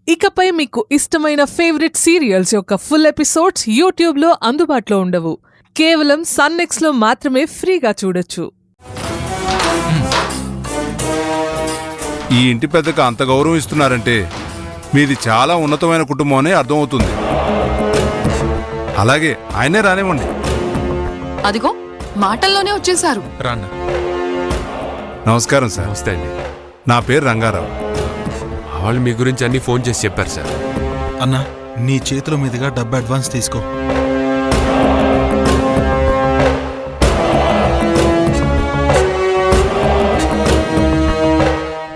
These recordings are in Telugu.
ఇకపై మీకు ఇష్టమైన ఫేవరెట్ సీరియల్స్ యొక్క ఫుల్ ఎపిసోడ్స్ యూట్యూబ్లో అందుబాటులో ఉండవు. కేవలం సన్నెక్స్లో మాత్రమే ఫ్రీగా చూడొచ్చు. ఈ ఇంటి పెద్దకు అంత గౌరవం ఇస్తున్నారంటే మీది చాలా ఉన్నతమైన కుటుంబం అని అర్థమవుతుంది. అలాగే ఆయనే రానివ్వండి. అదిగో మాటల్లోనే వచ్చేశారు. రాన్న. నమస్కారం సార్. నమస్తే అండి. నా పేరు రంగారావు. వాళ్ళు మీ గురించి అన్ని ఫోన్ చేసి చెప్పారు సార్. అన్నా, నీ చేతుల మీదుగా డబ్బు అడ్వాన్స్ తీసుకో.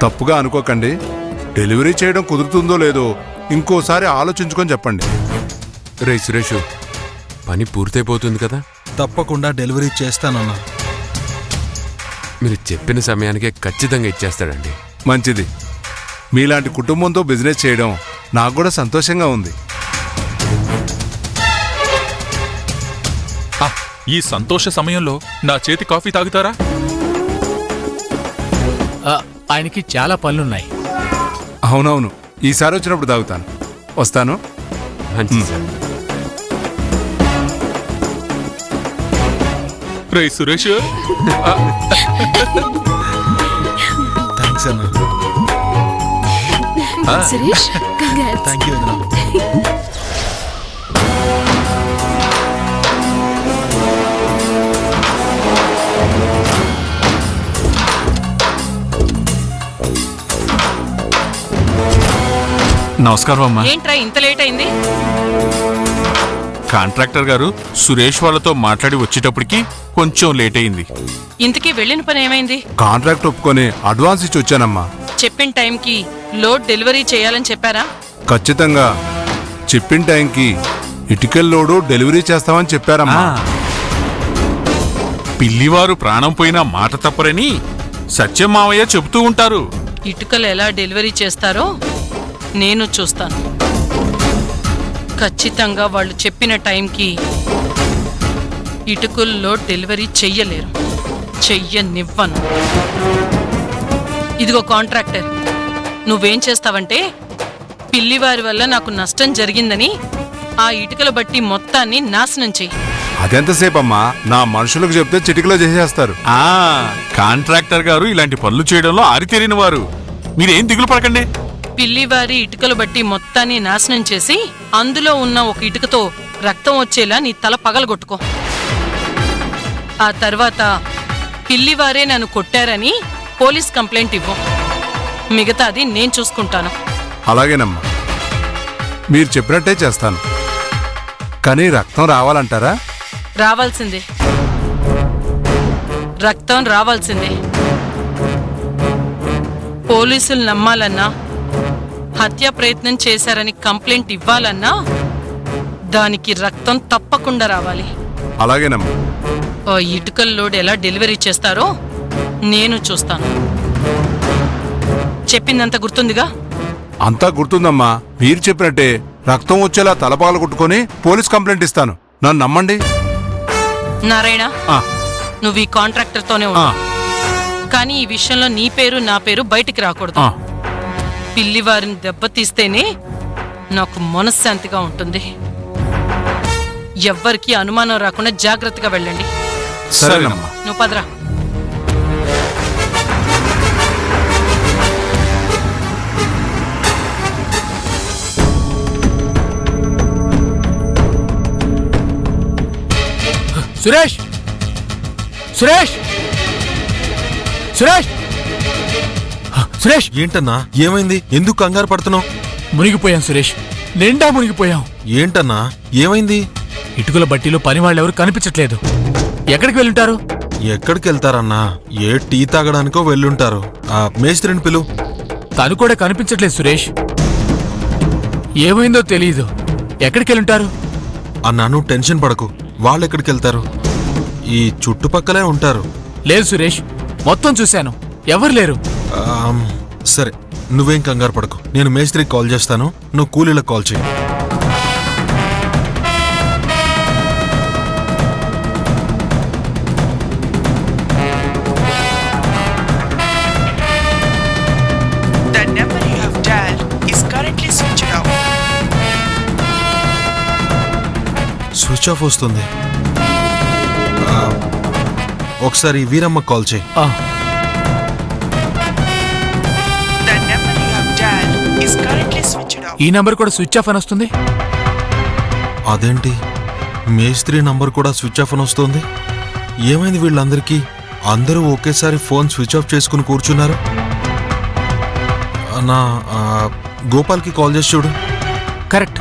తప్పుగా అనుకోకండి. డెలివరీ చేయడం కుదురుతుందో లేదో ఇంకోసారి ఆలోచించుకొని చెప్పండి. రే సురేష్, పని పూర్తయిపోతుంది కదా? తప్పకుండా డెలివరీ చేస్తానన్నా. మీరు చెప్పిన సమయానికే ఖచ్చితంగా ఇచ్చేస్తాడండి. మంచిది. మీలాంటి కుటుంబంతో బిజినెస్ చేయడం నాకు కూడా సంతోషంగా ఉంది. ఈ సంతోష సమయంలో నా చేతి కాఫీ తాగుతారా? ఆయనకి చాలా పనులున్నాయి. అవునవును, ఈసారి వచ్చినప్పుడు తాగుతాను. వస్తాను. మంచి సార్. రే సురేష్, థ్యాంక్స్ అన్నా. సురేష్, థ్యాంక్ యూ వదినా. నమస్కారం అమ్మా. ఏంట్రా ఇంత లేట్ అయింది? కాంట్రాక్టర్ గారు సురేష్ వాళ్ళతో మాట్లాడి వచ్చేటప్పటికి కొంచెం లేట్ అయింది. ఇంతకీ వెళ్ళిన పని ఏమైంది? కాంట్రాక్ట్ ఒప్పుకొని అడ్వాన్స్ ఇచ్చి వచ్చానమ్మా. చెప్పిన టైంకి లోడ్ డెలివరీ చేయాలని చెప్పారా? ఖచ్చితంగా చెప్పిన టైంకి ఇటుకల లోడు డెలివరీ చేస్తామని చెప్పారమ్మా. పిల్లివారు ప్రాణం పోయినా మాట తప్పరని సత్యం మావయ్య చెబుతూ ఉంటారు. ఇటుకలు ఎలా డెలివరీ చేస్తారో నేను చూస్తాను. ఖచ్చితంగా వాళ్ళు చెప్పిన టైంకి ఇటుకల్లో డెలివరీ చెయ్యలేరు. చెయ్యనివ్వను. ఇదిగో కాంట్రాక్టర్, నువ్వేం చేస్తావంటే పిల్లివారి వల్ల నాకు నష్టం జరిగిందని ఆ ఇటుకల బట్టి మొత్తాన్ని నాశనం చెయ్యి. అదెంతసేపమ్మా? నా మనుషులకు చెప్తే చిటికలో చేసేస్తారు. కాంట్రాక్టర్ గారు ఇలాంటి పనులు చేయడంలో ఆరితేరిన వారు. మీరేం దిగులు పడకండి. పిల్లివారి ఇటుకలు బట్టి మొత్తాన్ని నాశనం చేసి అందులో ఉన్న ఒక ఇటుకతో రక్తం వచ్చేలా నీ తల పగలగొట్టుకో. ఆ తర్వాత పిల్లివారే నన్ను కొట్టారని పోలీస్ కంప్లైంట్ ఇవ్వు. మిగతాది నేను చూసుకుంటాను. అలాగేనమ్మా, మీరు చెప్పినట్టే చేస్తాను. కానీ రక్తం రావాలంటారా? రావాల్సిందే. రక్తం రావాల్సిందే. పోలీసులు నమ్మాలన్నా, హత్య ప్రయత్నం చేశారని కంప్లైంట్ ఇవ్వాలన్నా దానికి రక్తం తప్పకుండా రావాలి. అలాగేనమ్మా. ఆ ఇటుకల లోడ్ ఎలా డెలివరీ చేస్తారో నేను చూస్తాను. చెప్పిందంత గుర్తుందిగా? అంతా గుర్తుందమ్మా. మీరు చెప్పినట్టే రక్తం వచ్చేలా తలపాలు కొట్టుకొని పోలీస్ కంప్లైంట్ ఇస్తాను. నన్ను నమ్మండి. నారాయణ, నువ్వు ఈ కాంట్రాక్టర్తోనే ఉన్నా, కానీ ఈ విషయంలో నీ పేరు నా పేరు బయటికి రాకూడదు. పిల్లివారిని దెబ్బతీస్తేనే నాకు మనశ్శాంతిగా ఉంటుంది. ఎవ్వరికీ అనుమానం రాకుండా జాగ్రత్తగా వెళ్ళండి. సరేనమ్మా. నువ్వు పదరా. సురేష్, సురేష్, సురేష్, సురేష్. ఏంటన్నా, ఏమైంది? ఎందుకు కంగారు పడుతున్నావు? మునిగిపోయాం సురేష్, నిండా మునిగిపోయాం. ఏంటన్నా, ఏమైంది? ఇటుకల బట్టీలో పని వాళ్ళెవరు కనిపించట్లేదు. ఎక్కడికి వెళ్ళుంటారు? ఎక్కడికి వెళ్తారన్నా? ఏ టీ తాగడానికో వెళ్ళుంటారు. ఆ మేస్త్రిని పిలు. తను కూడా కనిపించట్లేదు సురేష్. ఏమైందో తెలియదు. ఎక్కడికి వెళ్ళుంటారు? అన్నా, నువ్వు టెన్షన్ పడకు. వాళ్ళు ఎక్కడికి వెళ్తారు? ఈ చుట్టుపక్కలే ఉంటారు. లేదు సురేష్, మొత్తం చూశాను, ఎవరు లేరు. సరే, నువ్వేం కంగారు పడకు. నేను మేస్త్రికి కాల్ చేస్తాను, నువ్వు కూలీలకు కాల్ చేయి. The number you have dialed is currently switched switch off వస్తుంది. ఒకసారి వీరమ్మ కాల్ చేయి. ఆ, The number you have dialed is currently switched off. ఈ నంబర్ కూడా స్విచ్ ఆఫ్ అని వస్తుంది. అదేంటి మేస్త్రి నంబర్ కూడా స్విచ్ ఆఫ్ అని వస్తుంది? ఏమైంది వీళ్ళందరికీ? అందరూ ఒకేసారి ఫోన్ స్విచ్ ఆఫ్ చేసుకుని కూర్చున్నారు. నా గోపాల్కి కాల్ చేసి చూడు. Correct.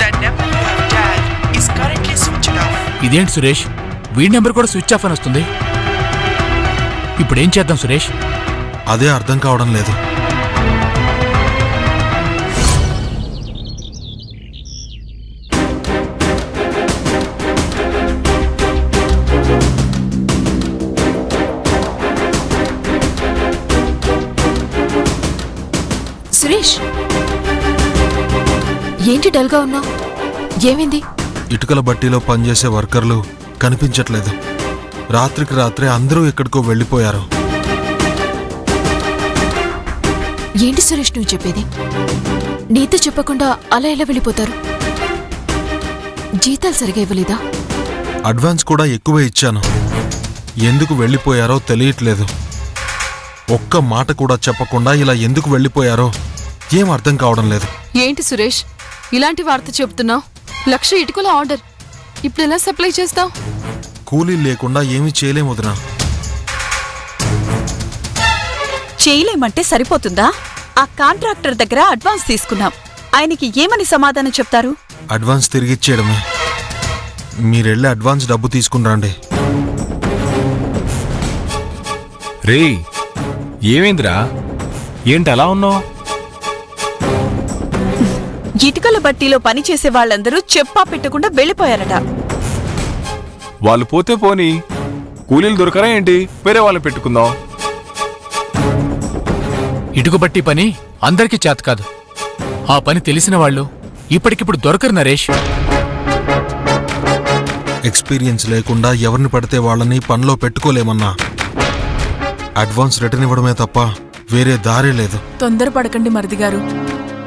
The number you have dialed is currently switched off. ఇదేంటి సురేష్, వీడి నెంబర్ కూడా స్విచ్ ఆఫ్ అని వస్తుంది. ఇప్పుడు ఏం చేద్దాం సురేష్? అదే అర్థం కావడం లేదు. సురేష్, ఏంటి డల్గా ఉన్నావు? ఏమైంది? ఇటుకల బట్టీలో పనిచేసే వర్కర్లు కనిపించట్లేదు. రాత్రికి రాత్రే అందరూ ఎక్కడికో వెళ్ళిపోయారు. ఏంటి సురేష్ నువ్వు చెప్పేది? నీతో చెప్పకుండా అలా ఎలా వెళ్ళిపోతారు? జీతాలు సరిగా ఇవ్వలేదా? అడ్వాన్స్ కూడా ఎక్కువే ఇచ్చాను. ఎందుకు వెళ్ళిపోయారో తెలియట్లేదు. ఒక్క మాట కూడా చెప్పకుండా ఇలా ఎందుకు వెళ్ళిపోయారో ఏం అర్థం కావడం లేదు. ఏంటి సురేష్ ఇలాంటి వార్త చెప్తున్నావు? 1,00,000 ఇటుకల ఆర్డర్, ఇప్పుడు ఎలా సప్లై చేస్తావు? కూలీ లేకుండా ఏమీ చేయలేం వదినా. చేయలేమంటే సరిపోతుందా? ఆ కాంట్రాక్టర్ దగ్గర అడ్వాన్స్ తీసుకున్నాం. ఆయనకి ఏమని సమాధానం చెప్తారు? అడ్వాన్స్ తిరిగిచ్చేయడమే. మీరెళ్ళి అడ్వాన్స్ డబ్బు తీసుకుని రండి. రేయ్, ఏమైందిరా? ఏంటి అలా ఉన్నావు? ఇటుకల బట్టీలో పనిచేసే వాళ్ళందరూ చెప్పా పెట్టకుండా వెళ్ళిపోయారట. వాళ్ళు పోతే పోని, కూలీలు దొరకరా ఏంటి? వేరే వాళ్ళని పెట్టుకుందాం. ఇటుక బట్టి పని అందరికీ చేత కాదు. ఆ పని తెలిసిన వాళ్ళు ఇప్పటికిప్పుడు దొరకరు నరేష్. ఎక్స్పీరియన్స్ లేకుండా ఎవరిని పడితే వాళ్ళని పనిలో పెట్టుకోలేమన్నా. అడ్వాన్స్ రిటర్న్ ఇవ్వడమే తప్ప వేరే దారే లేదు. తొందరపడకండి మరిది గారు,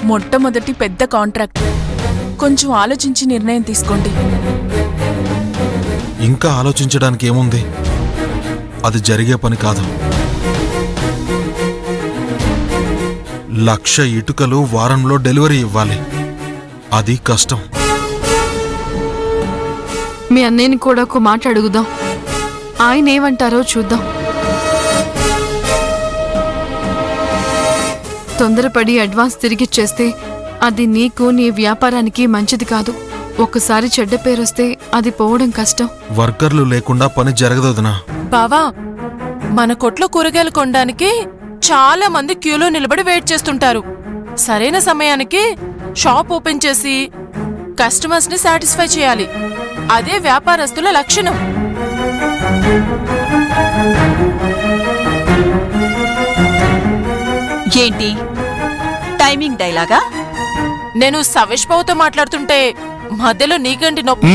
మొట్టమొదటి పెద్ద కాంట్రాక్ట్. కొంచెం ఆలోచించి నిర్ణయం తీసుకోండి. ఇంకా ఆలోచించడానికి ఏముంది? అది జరిగే పని కాదు. 1,00,000 ఇటుకలు వారంలో డెలివరీ ఇవ్వాలి. అది కష్టం. మీ అన్నయ్యని కూడా ఒక మాట అడుగుదాం. ఆయన ఏమంటారో చూద్దాం. తొందరపడి అడ్వాన్స్ తిరిగిచ్చేస్తే అది నీకు నీ వ్యాపారానికి మంచిది కాదు. ఒకసారి చెడ్డ పేరొస్తే అది పోవడం కష్టం. వర్కర్లు లేకుండా పని జరగదొదినా. బావా, మన కొట్లో కూరగాయలు కొనడానికి చాలా మంది క్యూలో నిలబడి వెయిట్ చేస్తుంటారు. సరైన సమయానికి షాప్ ఓపెన్ చేసి కస్టమర్స్ ని సాటిస్ఫై చేయాలి. అదే వ్యాపారస్తుల లక్షణం. ఏంటి టైమింగ్ డైలాగా? నేను సవేష్ బావుతో మాట్లాడుతుంటే మధ్యలో నీకంటి నొప్పి.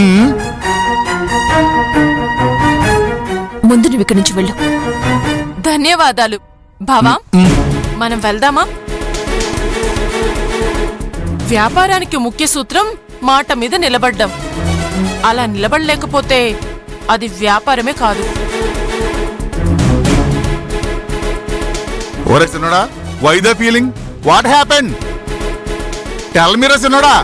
ముందు నువ్వు ఇక్కడి నుంచి వెళ్ళు. ధన్యవాదాలు బావా. మనం వెళ్దామా? వ్యాపారానికి ముఖ్య సూత్రం మాట మీద నిలబడ్డం. అలా నిలబడలేకపోతే అది వ్యాపారమే కాదు. ఓరే సిన్నోడా, why the feeling? What happen? Tell me రా సిన్నోడా.